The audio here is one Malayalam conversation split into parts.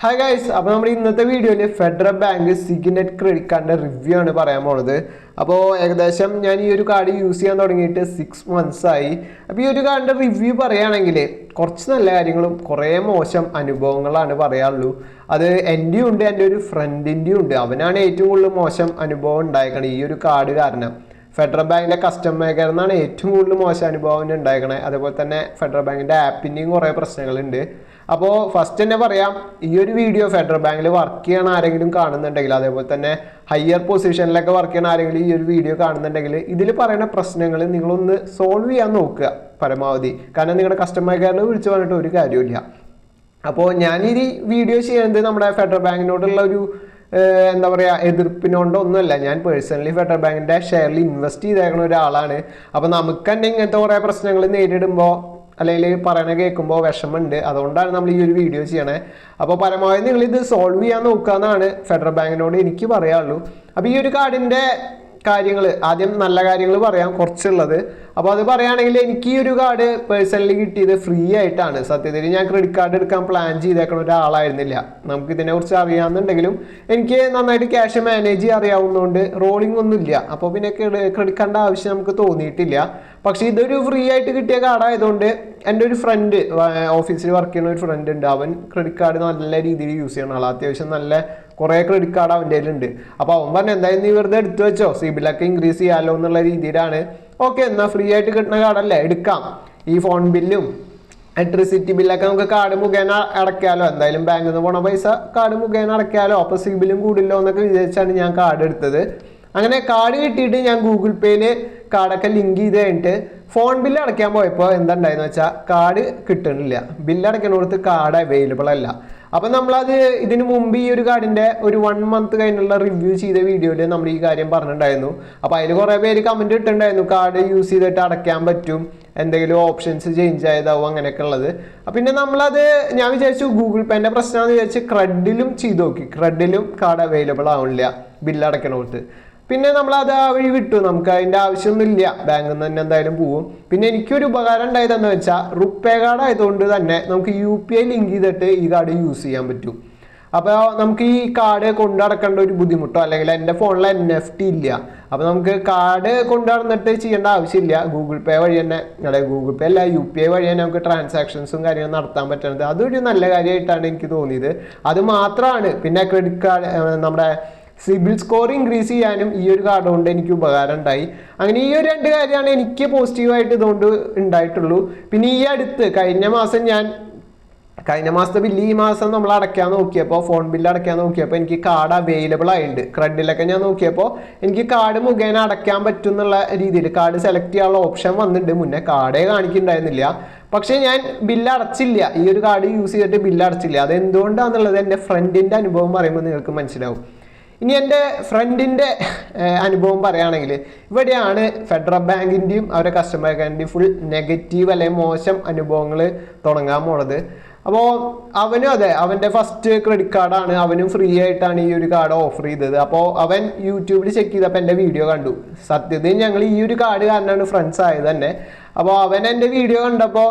ഹായ് ഗൈസ്, അപ്പോൾ നമ്മുടെ ഇന്നത്തെ വീഡിയോയിൽ ഫെഡറൽ ബാങ്ക് സിഗ്നെറ്റ് ക്രെഡിറ്റ് കാർഡിൻ്റെ റിവ്യൂ ആണ് പറയാൻ പോണത്. അപ്പോൾ ഏകദേശം ഞാൻ ഈ ഒരു കാർഡ് യൂസ് ചെയ്യാൻ തുടങ്ങിയിട്ട് 6 months ആയി. അപ്പോൾ ഈ ഒരു കാർഡിൻ്റെ റിവ്യൂ പറയുകയാണെങ്കിൽ കുറച്ച് നല്ല കാര്യങ്ങളും കുറേ മോശം അനുഭവങ്ങളാണ് പറയാനുള്ളൂ. അത് എൻ്റെയും ഉണ്ട്, എൻ്റെ ഒരു ഫ്രണ്ടിൻ്റെയും ഉണ്ട്. അവനാണ് ഏറ്റവും കൂടുതൽ മോശം അനുഭവം ഉണ്ടായേക്കണത് ഈ ഒരു കാർഡ് കാരണം. ഫെഡറൽ ബാങ്കിൻ്റെ കസ്റ്റമർ കെയർ എന്നാണ് ഏറ്റവും കൂടുതൽ മോശം അനുഭവം ഉണ്ടായേക്കണേ. അതുപോലെ തന്നെ ഫെഡറൽ ബാങ്കിൻ്റെ ആപ്പിൻ്റെയും കുറേ പ്രശ്നങ്ങളുണ്ട്. അപ്പോൾ ഫസ്റ്റ് തന്നെ പറയാം, ഈ ഒരു വീഡിയോ ഫെഡറൽ ബാങ്കിൽ വർക്ക് ചെയ്യണ ആരെങ്കിലും കാണുന്നുണ്ടെങ്കിൽ, അതേപോലെ തന്നെ ഹയർ പൊസിഷനിലൊക്കെ വർക്ക് ചെയ്യണ ആരെങ്കിലും ഈ ഒരു വീഡിയോ കാണുന്നുണ്ടെങ്കിൽ ഇതിൽ പറയുന്ന പ്രശ്നങ്ങൾ നിങ്ങളൊന്ന് സോൾവ് ചെയ്യാൻ നോക്കുക പരമാവധി. കാരണം നിങ്ങളുടെ കസ്റ്റമർ കെയറിൽ വിളിച്ചു പറഞ്ഞിട്ട് ഒരു കാര്യമില്ല. അപ്പോൾ ഞാനീ വീഡിയോ ചെയ്യുന്നത് നമ്മുടെ ഫെഡറൽ ബാങ്കിനോടുള്ള ഒരു എന്താ പറയുക എതിർപ്പിനോണ്ടൊന്നുമല്ല. ഞാൻ പേഴ്സണലി ഫെഡറൽ ബാങ്കിൻ്റെ ഷെയറിൽ ഇൻവെസ്റ്റ് ചെയ്തേക്കുന്ന ഒരാളാണ്. അപ്പോൾ നമുക്ക് തന്നെ ഇങ്ങനത്തെ കുറേ പ്രശ്നങ്ങൾ നേരിടുമ്പോൾ അല്ലെങ്കിൽ പറയണ കേൾക്കുമ്പോൾ വിഷമമുണ്ട്. അതുകൊണ്ടാണ് നമ്മൾ ഈ ഒരു വീഡിയോ ചെയ്യണേ. അപ്പോൾ പരമാവധി നിങ്ങളിത് സോൾവ് ചെയ്യാൻ നോക്കുക എന്നാണ് ഫെഡറൽ ബാങ്കിനോട് എനിക്ക് പറയാനുള്ളൂ. അപ്പോൾ ഈ ഒരു കാർഡിൻ്റെ കാര്യങ്ങൾ ആദ്യം നല്ല കാര്യങ്ങൾ പറയാം കുറച്ചുള്ളത്. അപ്പോൾ അത് പറയുകയാണെങ്കിൽ എനിക്ക് ഈ ഒരു കാർഡ് പേഴ്സണലി കിട്ടിയത് ഫ്രീ ആയിട്ടാണ്. സത്യത്തിൽ ഞാൻ ക്രെഡിറ്റ് കാർഡ് എടുക്കാൻ പ്ലാൻ ചെയ്തേക്കുന്ന ഒരാളായിരുന്നില്ല. നമുക്ക് ഇതിനെക്കുറിച്ച് അറിയാമെന്നുണ്ടെങ്കിലും എനിക്ക് നന്നായിട്ട് ക്യാഷ് മാനേജ് ചെയ്യാൻ അറിയാവുന്നതുകൊണ്ട് റോളിംഗ് ഒന്നുമില്ല. അപ്പോൾ പിന്നെ ക്രെഡിറ്റ് കാർഡിൻ്റെ ആവശ്യം നമുക്ക് തോന്നിയിട്ടില്ല. പക്ഷേ ഇതൊരു ഫ്രീ ആയിട്ട് കിട്ടിയ കാർഡായതുകൊണ്ട് എൻ്റെ ഒരു ഫ്രണ്ട്, ഓഫീസിൽ വർക്ക് ചെയ്യുന്ന ഒരു ഫ്രണ്ട് ഉണ്ട്. അവൻ ക്രെഡിറ്റ് കാർഡ് നല്ല രീതിയിൽ യൂസ് ചെയ്യണ ആളാണ്. അത്യാവശ്യം നല്ല കുറേ ക്രെഡിറ്റ് കാർഡ് അവൻ്റെ കയ്യിലുണ്ട്. അപ്പോൾ അവൻ പറഞ്ഞു എന്തായാലും നീ വെറുതെ എടുത്തു വെച്ചോ, സിബിലൊക്കെ ഇൻക്രീസ് ചെയ്യാമല്ലോ എന്നുള്ള രീതിയിലാണ്. ഓക്കെ, എന്നാൽ ഫ്രീ ആയിട്ട് കിട്ടുന്ന കാർഡല്ലേ എടുക്കാം. ഈ ഫോൺ ബില്ലും ഇലക്ട്രിസിറ്റി ബില്ലൊക്കെ നമുക്ക് കാർഡ് മുഖേന അടയ്ക്കാമല്ലോ. എന്തായാലും ബാങ്കിൽ നിന്ന് പോണ പൈസ കാർഡ് മുഖേന അടയ്ക്കാമല്ലോ. അപ്പോൾ സിബിലും കൂടില്ലോ എന്നൊക്കെ വിചാരിച്ചാണ് ഞാൻ കാർഡ് എടുത്തത്. അങ്ങനെ കാർഡ് കിട്ടിയിട്ട് ഞാൻ ഗൂഗിൾ പേയിൽ കാർഡൊക്കെ ലിങ്ക് ചെയ്ത് കഴിഞ്ഞിട്ട് ഫോൺ ബില്ല് അടയ്ക്കാൻ പോയപ്പോൾ എന്താ ഉണ്ടായെന്ന് വെച്ചാൽ കാർഡ് കിട്ടണില്ല. ബില്ല് അടയ്ക്കണോടത്ത് കാർഡ് അവൈലബിൾ അല്ല. അപ്പം നമ്മളത് ഇതിനു മുമ്പ് ഈ ഒരു കാർഡിൻ്റെ ഒരു 1 month കഴിഞ്ഞുള്ള റിവ്യൂ ചെയ്ത വീഡിയോയിൽ നമ്മൾ ഈ കാര്യം പറഞ്ഞിട്ടുണ്ടായിരുന്നു. അപ്പോൾ അതിൽ കുറേ പേര് കമൻറ്റ് ഇട്ടിട്ടുണ്ടായിരുന്നു കാർഡ് യൂസ് ചെയ്തിട്ട് അടയ്ക്കാൻ പറ്റും, എന്തെങ്കിലും ഓപ്ഷൻസ് ചേഞ്ച് ആയതാവും അങ്ങനെയൊക്കെ ഉള്ളത്. പിന്നെ നമ്മളത് ഞാൻ വിചാരിച്ചു ഗൂഗിൾ പേൻ്റെ പ്രശ്നമാണെന്ന് വിചാരിച്ച് ക്രെഡിലും ചെയ്ത് നോക്കി. ക്രെഡിലും കാർഡ് അവൈലബിൾ ആവണില്ല ബില്ല് അടയ്ക്കണോടത്ത്. പിന്നെ നമ്മളത് ആ വഴി വിട്ടു. നമുക്ക് അതിൻ്റെ ആവശ്യമൊന്നുമില്ല, ബാങ്കിൽ നിന്ന് തന്നെ എന്തായാലും പോവും. പിന്നെ എനിക്കൊരു ഉപകാരം ഉണ്ടായതെന്ന് വെച്ചാൽ റുപ്പേ കാർഡ് ആയതുകൊണ്ട് തന്നെ നമുക്ക് UPI ലിങ്ക് ചെയ്തിട്ട് ഈ കാർഡ് യൂസ് ചെയ്യാൻ പറ്റും. അപ്പോൾ നമുക്ക് ഈ കാർഡ് കൊണ്ടുനടക്കേണ്ട ഒരു ബുദ്ധിമുട്ടോ അല്ലെങ്കിൽ എൻ്റെ ഫോണിൽ NFT ഇല്ല. അപ്പോൾ നമുക്ക് കാർഡ് കൊണ്ടുനടന്നിട്ട് ചെയ്യേണ്ട ആവശ്യമില്ല. ഗൂഗിൾ പേ വഴി തന്നെ, അല്ലെ ഗൂഗിൾ പേ അല്ല UPI വഴി തന്നെ നമുക്ക് ട്രാൻസാക്ഷൻസും കാര്യങ്ങളും നടത്താൻ പറ്റുന്നത്. അതൊരു നല്ല കാര്യമായിട്ടാണ് എനിക്ക് തോന്നിയത്. അത് മാത്രമാണ്. പിന്നെ ക്രെഡിറ്റ് കാർഡ് നമ്മുടെ സിബിൽ സ്കോർ ഇൻക്രീസ് ചെയ്യാനും ഈ ഒരു കാർഡ് കൊണ്ട് എനിക്ക് ഉപകാരം ഉണ്ടായി. അങ്ങനെ ഈ ഒരു 2 കാര്യമാണ് എനിക്ക് പോസിറ്റീവായിട്ട് ഇതുകൊണ്ട് ഉണ്ടായിട്ടുള്ളൂ. പിന്നെ ഈ അടുത്ത് കഴിഞ്ഞ മാസത്തെ ബില്ല് ഈ മാസം നമ്മൾ അടയ്ക്കാൻ നോക്കിയപ്പോൾ, ഫോൺ ബില്ല് അടയ്ക്കാൻ നോക്കിയപ്പോൾ എനിക്ക് കാർഡ് അവൈലബിൾ ആയിട്ടുണ്ട്. ക്രെഡിലൊക്കെ ഞാൻ നോക്കിയപ്പോൾ എനിക്ക് കാർഡ് മുഖേന അടയ്ക്കാൻ പറ്റും എന്നുള്ള രീതിയിൽ കാർഡ് സെലക്ട് ചെയ്യാനുള്ള ഓപ്ഷൻ വന്നിട്ടുണ്ട്. മുന്നേ കാർഡേ കാണിക്കുന്നുണ്ടായിരുന്നില്ല. പക്ഷേ ഞാൻ ബില്ല് അടച്ചില്ല. ഈ ഒരു കാർഡ് യൂസ് ചെയ്തിട്ട് ബില്ല് അടച്ചില്ല. അതെന്തുകൊണ്ടാണെന്നുള്ളത് എൻ്റെ ഫ്രണ്ടിൻ്റെ അനുഭവം പറയുമ്പോൾ നിങ്ങൾക്ക് മനസ്സിലാവും. ഇനി എൻ്റെ ഫ്രണ്ടിൻ്റെ അനുഭവം പറയുകയാണെങ്കിൽ ഇവിടെയാണ് ഫെഡറൽ ബാങ്കിൻ്റെയും അവരുടെ കസ്റ്റമർ കെയറിൻ്റെയും ഫുൾ നെഗറ്റീവ് അല്ലെങ്കിൽ മോശം അനുഭവങ്ങൾ തുടങ്ങാൻ പോണത്. അപ്പോൾ അവനും അതെ, അവൻ്റെ ഫസ്റ്റ് ക്രെഡിറ്റ് കാർഡാണ്. അവനും ഫ്രീ ആയിട്ടാണ് ഈ ഒരു കാർഡ് ഓഫർ ചെയ്തത്. അപ്പോൾ അവൻ യൂട്യൂബിൽ ചെക്ക് ചെയ്തപ്പോൾ എൻ്റെ വീഡിയോ കണ്ടു. സത്യത്തിൽ ഞങ്ങൾ ഈ ഒരു കാർഡ് കാരണമാണ് ഫ്രണ്ട്സ് ആയത് തന്നെ. അപ്പോൾ അവൻ എൻ്റെ വീഡിയോ കണ്ടപ്പോൾ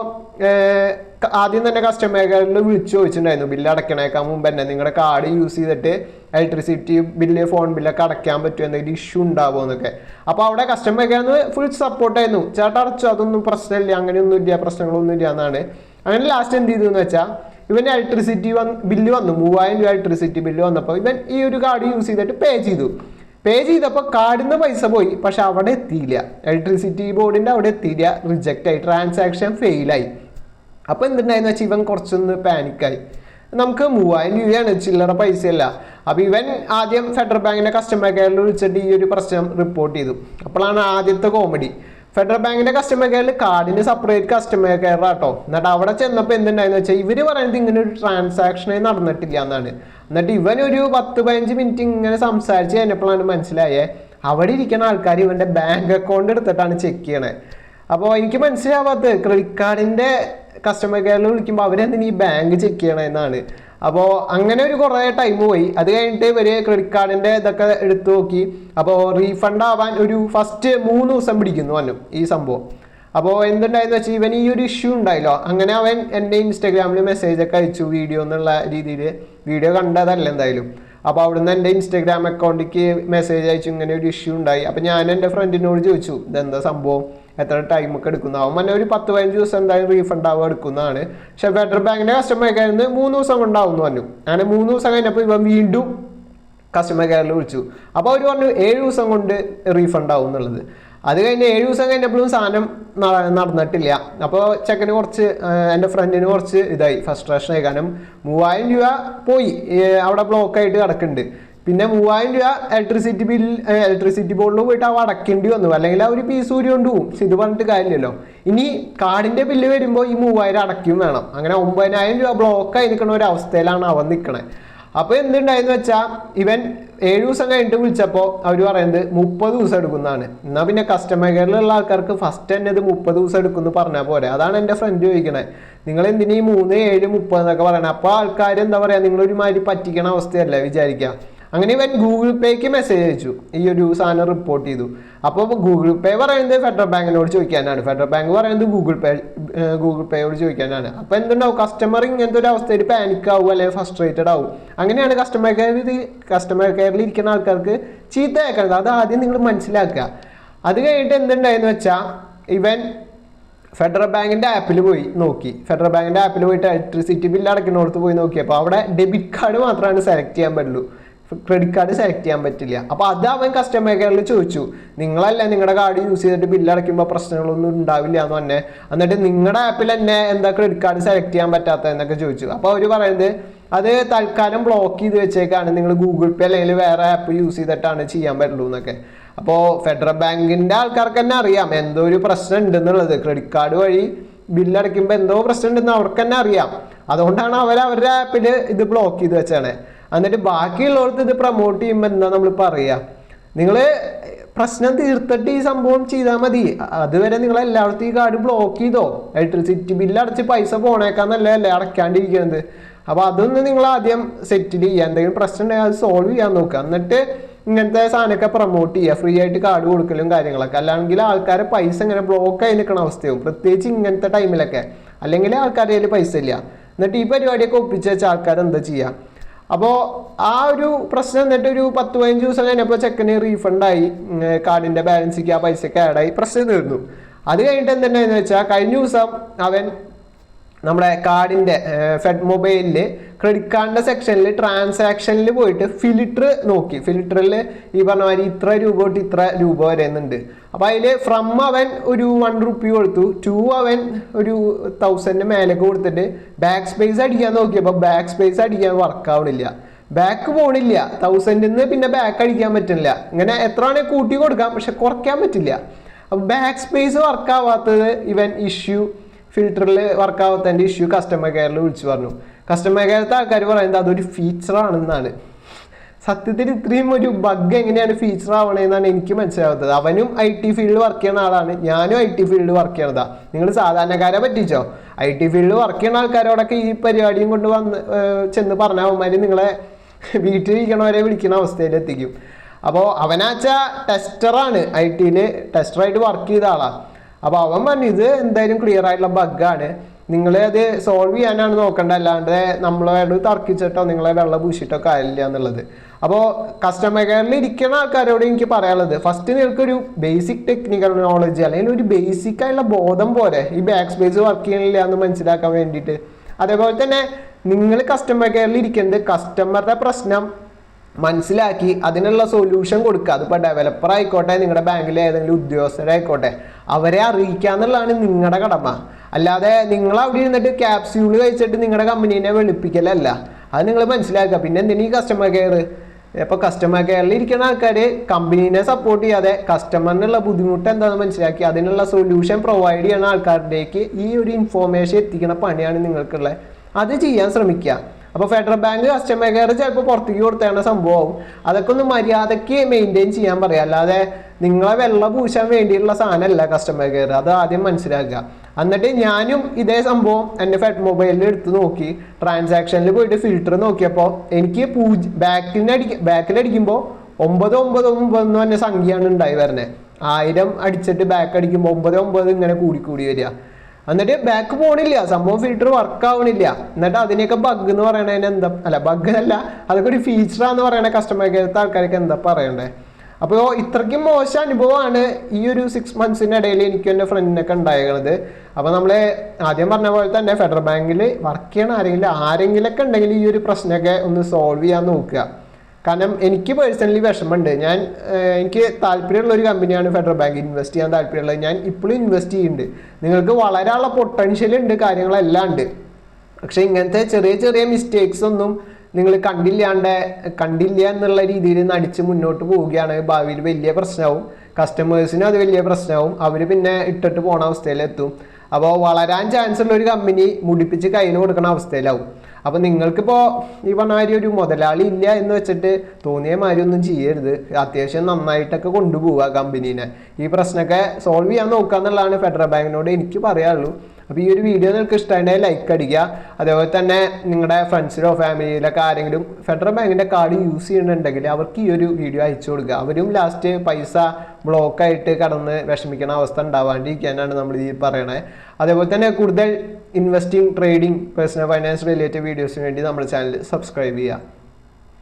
ആദ്യം തന്നെ കസ്റ്റമർ കെയറിൽ വിളിച്ചു ചോദിച്ചിട്ടുണ്ടായിരുന്നു ബില്ല് അടയ്ക്കണേക്കാൻ മുമ്പ് തന്നെ നിങ്ങളുടെ കാർഡ് യൂസ് ചെയ്തിട്ട് ഇലക്ട്രിസിറ്റി ബില്ല് ഫോൺ ബില്ലൊക്കെ അടയ്ക്കാൻ പറ്റുമോ, എന്തെങ്കിലും ഇഷ്യൂ ഉണ്ടാവുമോ എന്നൊക്കെ. അപ്പോൾ അവിടെ കസ്റ്റമർ കെയറിൽ ഫുൾ സപ്പോർട്ടായിരുന്നു. ചേട്ടാ അടച്ചോ, അതൊന്നും പ്രശ്നമില്ല, അങ്ങനെയൊന്നുമില്ല, പ്രശ്നങ്ങളൊന്നും ഇല്ല എന്നാണ്. അങ്ങനെ ലാസ്റ്റ് എന്ത് ചെയ്തു എന്ന് വെച്ചാൽ ഇവന് ഇലക്ട്രിസിറ്റി ബില്ല് വന്നു. 3000 രൂപ ഇലക്ട്രിസിറ്റി ബില്ല് വന്നപ്പോൾ ഇവൻ ഈ ഒരു കാർഡ് യൂസ് ചെയ്തിട്ട് പേ ചെയ്തപ്പോൾ കാർഡിൽ നിന്ന് പൈസ പോയി. പക്ഷെ അവിടെ എത്തിയില്ല, ഇലക്ട്രിസിറ്റി ബോർഡിൻ്റെ അവിടെ എത്തിയില്ല, റിജക്റ്റ് ആയി, ട്രാൻസാക്ഷൻ ഫെയിലായി. അപ്പോൾ എന്തുണ്ടായെന്ന് വെച്ചാൽ ഇവൻ കുറച്ചൊന്ന് പാനിക്കായി. നമുക്ക് 3000 രൂപയാണ്, ചില്ലറ പൈസയല്ല. അപ്പോൾ ഇവൻ ആദ്യം ഫെഡറൽ ബാങ്കിൻ്റെ കസ്റ്റമർ കെയറിൽ വിളിച്ചിട്ട് ഈ ഒരു പ്രശ്നം റിപ്പോർട്ട് ചെയ്തു. അപ്പോഴാണ് ആദ്യത്തെ കോമഡി. ഫെഡറൽ ബാങ്കിൻ്റെ കസ്റ്റമർ കെയറിൽ കാർഡിന് സെപ്പറേറ്റ് കസ്റ്റമർ കെയർ ആട്ടോ. എന്നിട്ട് അവിടെ ചെന്നപ്പോൾ എന്തുണ്ടായെന്ന് വെച്ചാൽ ഇവർ പറയുന്നത് ഇങ്ങനെ ഒരു ട്രാൻസാക്ഷനേ നടന്നിട്ടില്ല എന്നാണ്. എന്നിട്ട് ഇവനൊരു 10-15 മിനിറ്റ് ഇങ്ങനെ സംസാരിച്ച് കഴിഞ്ഞപ്പോഴാണ് മനസ്സിലായേ അവിടെ ഇരിക്കുന്ന ആൾക്കാർ ഇവൻ്റെ ബാങ്ക് അക്കൗണ്ട് എടുത്തിട്ടാണ് ചെക്ക് ചെയ്യണേ. അപ്പോൾ എനിക്ക് മനസ്സിലാവാത്തത് ക്രെഡിറ്റ് കാർഡിൻ്റെ കസ്റ്റമർ കെയറിൽ വിളിക്കുമ്പോൾ അവരെന്തിനു ഈ ബാങ്ക് ചെക്ക് ചെയ്യണമെന്നാണ്. അപ്പോൾ അങ്ങനെ ഒരു കുറേ ടൈം പോയി. അത് കഴിഞ്ഞിട്ട് ഇവർ ക്രെഡിറ്റ് കാർഡിൻ്റെ ഇതൊക്കെ എടുത്തു നോക്കി. അപ്പോൾ റീഫണ്ട് ആവാൻ ഒരു ഫസ്റ്റ് 3 ദിവസം പിടിക്കുന്നു പറഞ്ഞു ഈ സംഭവം. അപ്പോൾ എന്തുണ്ടായെന്ന് വെച്ചാൽ ഇവൻ ഈ ഒരു ഇഷ്യൂ ഉണ്ടായല്ലോ, അങ്ങനെ അവൻ എൻ്റെ ഇൻസ്റ്റാഗ്രാമിൽ മെസ്സേജൊക്കെ അയച്ചു വീഡിയോ എന്നുള്ള രീതിയിൽ. വീഡിയോ കണ്ടതല്ല എന്തായാലും. അപ്പോൾ അവിടുന്ന് എൻ്റെ ഇൻസ്റ്റാഗ്രാം അക്കൗണ്ടിലേക്ക് മെസ്സേജ് അയച്ചു ഇങ്ങനെ ഒരു ഇഷ്യൂ ഉണ്ടായി. അപ്പോൾ ഞാൻ എൻ്റെ ഫ്രണ്ടിനോട് ചോദിച്ചു ഇതെന്താ സംഭവം, എത്ര ടൈമൊക്കെ എടുക്കുന്നതാവും. അവൻ ഒരു 10-15 ദിവസം എന്തായാലും റീഫണ്ട് ആവുക എടുക്കുന്നതാണ്. പക്ഷേ ഫെഡറൽ ബാങ്കിൻ്റെ കസ്റ്റമർ കെയറിൽ നിന്ന് 3 ദിവസം കൊണ്ടാവും എന്ന് പറഞ്ഞു. അങ്ങനെ 3 ദിവസം കഴിഞ്ഞപ്പോൾ ഇവൻ വീണ്ടും കസ്റ്റമർ കെയറിൽ വിളിച്ചു. അപ്പോൾ അവർ പറഞ്ഞു 7 ദിവസം കൊണ്ട് റീഫണ്ട് ആവും എന്നുള്ളത്. അത് കഴിഞ്ഞ് 7 ദിവസം കഴിഞ്ഞപ്പോഴും സാധനം നടന്നിട്ടില്ല. അപ്പോൾ ചെക്കന് കുറച്ച്, എൻ്റെ ഫ്രണ്ടിന് കുറച്ച് ഇതായി, ഫ്രസ്ട്രേഷനായി. കാരണം 3000 രൂപ പോയി, അവിടെ ബ്ലോക്കായിട്ട് കിടക്കുന്നുണ്ട്. പിന്നെ 3000 രൂപ ഇലക്ട്രിസിറ്റി ബോർഡിൽ പോയിട്ട് അവ അടക്കേണ്ടി വന്നു, അല്ലെങ്കിൽ ആ ഒരു പീസ് ഊരി കൊണ്ട് പോകും. ഇത് പറഞ്ഞിട്ട് കാര്യമില്ലല്ലോ. ഇനി കാർഡിൻ്റെ ബില്ല് വരുമ്പോൾ ഈ 3000 അടയ്ക്കും വേണം. അങ്ങനെ 9000 രൂപ ബ്ലോക്കായി നിൽക്കുന്ന ഒരു അവസ്ഥയിലാണ് അവൻ നിൽക്കണേ. അപ്പോൾ എന്തുണ്ടായെന്ന് വെച്ചാൽ ഇവൻ 7 ദിവസം കഴിഞ്ഞിട്ട് വിളിച്ചപ്പോൾ അവർ പറയുന്നത് 30 ദിവസം എടുക്കുന്നതാണ്. എന്നാൽ പിന്നെ കസ്റ്റമർ കെയറിലുള്ള ആൾക്കാർക്ക് ഫസ്റ്റ് തന്നെ ഇത് 30 ദിവസം എടുക്കുമെന്ന് പറഞ്ഞാൽ പോരെ. അതാണ് എൻ്റെ ഫ്രണ്ട് ചോദിക്കണേ, നിങ്ങൾ എന്തിനീ 3, 7, 30 എന്നൊക്കെ പറയണേ. അപ്പോൾ ആൾക്കാർ എന്താ പറയുക, നിങ്ങളൊരുമാതിരി പറ്റിക്കണ അവസ്ഥയല്ലേ വിചാരിക്കുക. അങ്ങനെ ഇവൻ ഗൂഗിൾ പേക്ക് മെസ്സേജ് അയച്ചു, ഈ ഒരു സാധനം റിപ്പോർട്ട് ചെയ്തു. അപ്പോൾ ഗൂഗിൾ പേ പറയുന്നത് ഫെഡറൽ ബാങ്കിനോട് ചോദിക്കാനാണ്, ഫെഡറൽ ബാങ്ക് പറയുന്നത് ഗൂഗിൾ പേയോട് ചോദിക്കാനാണ്. അപ്പോൾ എന്തുണ്ടാവും, കസ്റ്റമർ ഇങ്ങനത്തെ ഒരു അവസ്ഥയിൽ പാനിക് ആവും, അല്ലെങ്കിൽ ഫ്രസ്ട്രേറ്റഡ് ആവും. അങ്ങനെയാണ് കസ്റ്റമർ കെയറിൽ ഇരിക്കുന്ന ആൾക്കാർക്ക് ചീത്ത കേൾക്കുന്നത്. അത് ആദ്യം നിങ്ങൾ മനസ്സിലാക്കുക. അത് കഴിഞ്ഞിട്ട് എന്തുണ്ടായെന്ന് വെച്ചാൽ ഇവൻ ഫെഡറൽ ബാങ്കിൻ്റെ ആപ്പിൽ പോയി നോക്കി. ഫെഡറൽ ബാങ്കിൻ്റെ ആപ്പിൽ പോയിട്ട് ഇലക്ട്രിസിറ്റി ബില്ല് അടയ്ക്കുന്നിടത്ത് പോയി നോക്കിയപ്പോൾ അവിടെ ഡെബിറ്റ് കാർഡ് മാത്രമാണ് സെലക്ട് ചെയ്യാൻ പറ്റുള്ളൂ, ക്രെഡിറ്റ് കാർഡ് സെലക്ട് ചെയ്യാൻ പറ്റില്ല. അപ്പോൾ അത് അവൻ കസ്റ്റമർ കെയറിൽ ചോദിച്ചു, നിങ്ങളല്ലേ നിങ്ങളുടെ കാർഡ് യൂസ് ചെയ്തിട്ട് ബില്ല് അടയ്ക്കുമ്പോൾ പ്രശ്നങ്ങളൊന്നും ഉണ്ടാവില്ല എന്ന് തന്നെ, എന്നിട്ട് നിങ്ങളുടെ ആപ്പിൽ തന്നെ എന്താ ക്രെഡിറ്റ് കാർഡ് സെലക്ട് ചെയ്യാൻ പറ്റാത്തത് എന്നൊക്കെ ചോദിച്ചു. അപ്പോൾ അവർ പറയുന്നത് അത് തൽക്കാലം ബ്ലോക്ക് ചെയ്ത് വെച്ചേക്കാണ്, നിങ്ങൾ ഗൂഗിൾ പേ അല്ലെങ്കിൽ വേറെ ആപ്പ് യൂസ് ചെയ്തിട്ടാണ് ചെയ്യാൻ പറ്റുള്ളൂ എന്നൊക്കെ. അപ്പോൾ ഫെഡറൽ ബാങ്കിൻ്റെ ആൾക്കാർക്ക് തന്നെ അറിയാം എന്തോ ഒരു പ്രശ്നം ഉണ്ടെന്നുള്ളത്, ക്രെഡിറ്റ് കാർഡ് വഴി ബില്ലടയ്ക്കുമ്പോൾ എന്തോ പ്രശ്നം ഉണ്ടെന്ന് അവർക്ക് തന്നെ അറിയാം. അതുകൊണ്ടാണ് അവരുടെ ആപ്പിൽ ഇത് ബ്ലോക്ക് ചെയ്ത് വെച്ചാണ്. എന്നിട്ട് ബാക്കിയുള്ളവർക്ക് ഇത് പ്രൊമോട്ട് ചെയ്യുമ്പോൾ എന്താ നമ്മൾ പറയുക, നിങ്ങൾ പ്രശ്നം തീർത്തിട്ട് ഈ സംഭവം ചെയ്താൽ മതി, അതുവരെ നിങ്ങൾ എല്ലായിടത്തും ഈ കാർഡ് ബ്ലോക്ക് ചെയ്തോ, ഇലക്ട്രിസിറ്റി ബില്ല് അടച്ച് പൈസ പോണേക്കാന്നല്ലേ അടയ്ക്കാണ്ടിരിക്കുന്നത്. അപ്പോൾ അതൊന്ന് നിങ്ങൾ ആദ്യം സെറ്റിൽ ചെയ്യുക, എന്തെങ്കിലും പ്രശ്നം ഉണ്ടെങ്കിൽ അത് സോൾവ് ചെയ്യാൻ നോക്കുക. എന്നിട്ട് ഇങ്ങനത്തെ സാധനമൊക്കെ പ്രൊമോട്ട് ചെയ്യുക, ഫ്രീ ആയിട്ട് കാർഡ് കൊടുക്കലും കാര്യങ്ങളൊക്കെ. അല്ലെങ്കിൽ ആൾക്കാരെ പൈസ ഇങ്ങനെ ബ്ലോക്കായി നിൽക്കുന്ന അവസ്ഥയാവും, പ്രത്യേകിച്ച് ഇങ്ങനത്തെ ടൈമിലൊക്കെ. അല്ലെങ്കിൽ ആൾക്കാരുടെ കയ്യിൽ പൈസ ഇല്ല, എന്നിട്ട് ഈ പരിപാടിയൊക്കെ ഒപ്പിച്ച് വെച്ച ആൾക്കാർ എന്താ ചെയ്യുക. അപ്പോൾ ആ ഒരു പ്രശ്നം എന്നിട്ട് ഒരു 10-15 ദിവസം കഴിഞ്ഞപ്പോൾ ചെക്കന് റീഫണ്ടായി, കാർഡിൻ്റെ ബാലൻസിക്ക് ആ പൈസയൊക്കെ ആഡായി, പ്രശ്നം തീർന്നു. അത് കഴിഞ്ഞിട്ട് എന്തുണ്ടായെന്ന് വെച്ചാൽ കഴിഞ്ഞ ദിവസം അവൻ നമ്മുടെ കാർഡിൻ്റെ ഫെഡ് മൊബൈലിൽ ക്രെഡിറ്റ് കാർഡിൻ്റെ സെക്ഷനിൽ ട്രാൻസാക്ഷനിൽ പോയിട്ട് ഫിൽറ്റർ നോക്കി. ഫിൽറ്ററിൽ ഈ പറഞ്ഞ മാതിരി ഇത്ര രൂപ തൊട്ട് ഇത്ര രൂപ വരുന്നുണ്ട്. അപ്പോൾ അതിൽ ഫ്രം അവൻ ഒരു 1 റുപ്പി കൊടുത്തു, 2 അവൻ ഒരു 1000 മേലേക്ക് കൊടുത്തിട്ട് ബാക്ക് സ്പേസ് അടിക്കാൻ നോക്കിയപ്പോൾ ബാക്ക് സ്പേസ് അടിക്കാൻ വർക്കാവണില്ല, ബാക്ക് പോണില്ല. 1000 പിന്നെ ബാക്ക് അടിക്കാൻ പറ്റില്ല. ഇങ്ങനെ എത്ര വേണമെങ്കിൽ കൂട്ടി കൊടുക്കാം, പക്ഷെ കുറയ്ക്കാൻ പറ്റില്ല. അപ്പോൾ ബാക്ക് സ്പേസ് വർക്കാവാത്തത് ഇവൻ ഇഷ്യൂ, ഫിൽറ്ററിൽ വർക്കാവാത്തതിൻ്റെ ഇഷ്യൂ കസ്റ്റമർ കെയറിൽ വിളിച്ചു പറഞ്ഞു. കസ്റ്റമർ കെയറിലത്തെ ആൾക്കാർ പറയുന്നത് അതൊരു ഫീച്ചറാണെന്നാണ്. സത്യത്തിൽ ഇത്രയും ഒരു ബഗ് എങ്ങനെയാണ് ഫീച്ചർ ആവണേന്നാണ് എനിക്ക് മനസ്സിലാവാത്തത്. അവനും IT ഫീൽഡിൽ വർക്ക് ചെയ്യുന്ന ആളാണ്, ഞാനും IT ഫീൽഡിൽ വർക്ക് ചെയ്യണതാ. നിങ്ങൾ സാധാരണക്കാരെ പറ്റിച്ചോ? IT ഫീൽഡിൽ വർക്ക് ചെയ്യുന്ന ആൾക്കാരോടൊക്കെ ഈ പരിപാടിയും കൊണ്ട് ചെന്ന് പറഞ്ഞ അവന്മാർ നിങ്ങളെ വീട്ടിലിരിക്കണവരെ വിളിക്കുന്ന അവസ്ഥയിലെത്തിക്കും. അപ്പോൾ അവനാച്ചാൽ ടെസ്റ്ററാണ്, IT ടെസ്റ്ററായിട്ട് വർക്ക് ചെയ്ത ആളാണ്. അപ്പോൾ അവൻ പറഞ്ഞു ഇത് എന്തായാലും ക്ലിയർ ആയിട്ടുള്ള ബഗ്ഗാണ്, നിങ്ങൾ അത് സോൾവ് ചെയ്യാനാണ് നോക്കേണ്ടത്, അല്ലാണ്ട് നമ്മളോട് തർക്കിച്ചിട്ടോ നിങ്ങളെ വെള്ളം പൂശിയിട്ടോ കാര്യമില്ല എന്നുള്ളത്. അപ്പോൾ കസ്റ്റമർ കെയറിൽ ഇരിക്കുന്ന ആൾക്കാരോട് എനിക്ക് പറയാനുള്ളത്, ഫസ്റ്റ് നിങ്ങൾക്കൊരു ബേസിക് ടെക്നിക്കൽ നോളജ് അല്ലെങ്കിൽ ഒരു ബേസിക് ആയിട്ടുള്ള ബോധം പോരെ ഈ ബാക്ക് സ്പേസ് വർക്ക് ചെയ്യണില്ല എന്ന് മനസ്സിലാക്കാൻ വേണ്ടിയിട്ട്. അതേപോലെ തന്നെ നിങ്ങൾ കസ്റ്റമർ കെയറിൽ ഇരിക്കുന്നത് കസ്റ്റമറുടെ പ്രശ്നം മനസ്സിലാക്കി അതിനുള്ള സൊല്യൂഷൻ കൊടുക്കുക. അതിപ്പോൾ ഡെവലപ്പർ ആയിക്കോട്ടെ, നിങ്ങളുടെ ബാങ്കിലെ ഏതെങ്കിലും ഉദ്യോഗസ്ഥരായിക്കോട്ടെ, അവരെ അറിയിക്കുക എന്നുള്ളതാണ് നിങ്ങളുടെ കടമ. അല്ലാതെ നിങ്ങൾ അവിടെ ഇരുന്നിട്ട് ക്യാപ്സ്യൂള് കഴിച്ചിട്ട് നിങ്ങളുടെ കമ്പനീനെ വെളുപ്പിക്കലല്ല. അത് നിങ്ങൾ മനസ്സിലാക്കുക. പിന്നെ എന്തിനാ ഈ കസ്റ്റമർ കെയർ? ഇപ്പോൾ കസ്റ്റമർ കെയറിൽ ഇരിക്കുന്ന ആൾക്കാർ കമ്പനീനെ സപ്പോർട്ട് ചെയ്യാതെ കസ്റ്റമറിനുള്ള ബുദ്ധിമുട്ട് എന്താണെന്ന് മനസ്സിലാക്കി അതിനുള്ള സൊല്യൂഷൻ പ്രൊവൈഡ് ചെയ്യുന്ന ആൾക്കാരിലേക്ക് ഈ ഒരു ഇൻഫോർമേഷൻ എത്തിക്കുന്ന പണിയാണ് നിങ്ങൾക്കുള്ളത്. അത് ചെയ്യാൻ ശ്രമിക്കുക. അപ്പോൾ ഫെഡറൽ ബാങ്ക് കസ്റ്റമർ കെയർ ചിലപ്പോൾ പുറത്തേക്ക് കൊടുത്തേണ്ട സംഭവം, അതൊക്കെ ഒന്ന് മര്യാദയ്ക്ക് മെയിൻറ്റെയിൻ ചെയ്യാൻ പറയുക. അല്ലാതെ നിങ്ങളെ വെള്ളം പൂശാൻ വേണ്ടിയിട്ടുള്ള സാധനമല്ല കസ്റ്റമർ കെയർ, അത് ആദ്യം മനസ്സിലാക്കുക. എന്നിട്ട് ഞാനും ഇതേ സംഭവം എൻ്റെ ഫെഡ് മൊബൈലിൽ എടുത്ത് നോക്കി, ട്രാൻസാക്ഷനിൽ പോയിട്ട് ഫിൽറ്റർ നോക്കിയപ്പോൾ എനിക്ക് ബാക്കിലടിക്കുമ്പോൾ 999 എന്ന് പറഞ്ഞ സംഖ്യയാണ് ഉണ്ടായി വരുന്നത്. 1000 അടിച്ചിട്ട് ബാക്ക് അടിക്കുമ്പോൾ 9 ഇങ്ങനെ കൂടി വരിക. എന്നിട്ട് ബാക്ക് പോണില്ല, സംഭവം ഫിൽറ്റർ വർക്ക് ആവണില്ല. എന്നിട്ട് അതിനെയൊക്കെ ബഗ് എന്ന് പറയണതിന് എന്താ, അല്ല ബഗ് അല്ല, അതൊക്കെ ഒരു ഫീച്ചറാന്ന് പറയണ കസ്റ്റമർ കെയർത്തെ ആൾക്കാർക്ക് എന്താ പറയണ്ടേ. അപ്പോൾ ഇത്രയ്ക്കും മോശം അനുഭവമാണ് ഈ ഒരു 6 മന്ത്സിനിടയിൽ എനിക്കും എൻ്റെ ഫ്രണ്ടിനൊക്കെ ഉണ്ടായിരുന്നത്. അപ്പോൾ നമ്മൾ ആദ്യം പറഞ്ഞ പോലെ തന്നെ ഫെഡറൽ ബാങ്കിൽ വർക്ക് ചെയ്യണ ആരെങ്കിലൊക്കെ ഉണ്ടെങ്കിൽ ഈ ഒരു പ്രശ്നമൊക്കെ ഒന്ന് സോൾവ് ചെയ്യാൻ നോക്കുക. കാരണം എനിക്ക് പേഴ്സണലി വിഷമമുണ്ട്. എനിക്ക് താല്പര്യമുള്ള ഒരു കമ്പനിയാണ് ഫെഡറൽ ബാങ്ക്, ഇൻവെസ്റ്റ് ചെയ്യാൻ താല്പര്യമുള്ളത്. ഞാൻ ഇപ്പോഴും ഇൻവെസ്റ്റ് ചെയ്യുന്നുണ്ട്. നിങ്ങൾക്ക് വളരാനുള്ള പൊട്ടൻഷ്യൽ ഉണ്ട്, കാര്യങ്ങളെല്ലാം ഉണ്ട്. പക്ഷെ ഇങ്ങനത്തെ ചെറിയ ചെറിയ മിസ്റ്റേക്സ് ഒന്നും നിങ്ങൾ കണ്ടില്ല എന്നുള്ള രീതിയിൽ നടിച്ച് മുന്നോട്ട് പോവുകയാണ് ഭാവിയിൽ വലിയ പ്രശ്നമാവും. കസ്റ്റമേഴ്സിനും അത് വലിയ പ്രശ്നമാവും. അവർ പിന്നെ ഇട്ടിട്ട് പോണ അവസ്ഥയിലെത്തും. അപ്പോൾ വളരാൻ ചാൻസ് ഉള്ള ഒരു കമ്പനി മുടിപ്പിച്ച് കയ്യിൽ കൊടുക്കുന്ന അവസ്ഥയിലാവും. അപ്പോൾ നിങ്ങൾക്കിപ്പോൾ ഈ പറഞ്ഞ മാതിരി ഒരു മുതലാളി ഇല്ല എന്ന് വെച്ചിട്ട് തോന്നിയ മാതിരി ഒന്നും ചെയ്യരുത്. അത്യാവശ്യം നന്നായിട്ടൊക്കെ കൊണ്ടുപോവുക കമ്പനീനെ. ഈ പ്രശ്നമൊക്കെ സോൾവ് ചെയ്യാൻ നോക്കുക എന്നുള്ളതാണ് ഫെഡറൽ ബാങ്കിനോട് എനിക്ക് പറയാനുള്ളൂ. അപ്പോൾ ഈ ഒരു വീഡിയോ നിങ്ങൾക്ക് ഇഷ്ടമായിട്ടുണ്ടെങ്കിൽ ലൈക്ക് അടിക്കുക. അതേപോലെ തന്നെ നിങ്ങളുടെ ഫ്രണ്ട്സിലോ ഫാമിലിയിലൊക്കെ ആരെങ്കിലും ഫെഡറൽ ബാങ്കിൻ്റെ കാർഡ് യൂസ് ചെയ്യുന്നുണ്ടെങ്കിൽ അവർക്ക് ഈ ഒരു വീഡിയോ അയച്ചു കൊടുക്കുക. അവരും ലാസ്റ്റ് പൈസ ബ്ലോക്കായിട്ട് കടന്ന് വിഷമിക്കുന്ന അവസ്ഥ ഉണ്ടാവാണ്ടിരിക്കാനാണ് നമ്മൾ ഈ പറയണത്. അതേപോലെ തന്നെ കൂടുതൽ investing, trading, personal finance related വീഡിയോസിന് വേണ്ടി നമ്മുടെ ചാനൽ സബ്സ്ക്രൈബ് ചെയ്യുക.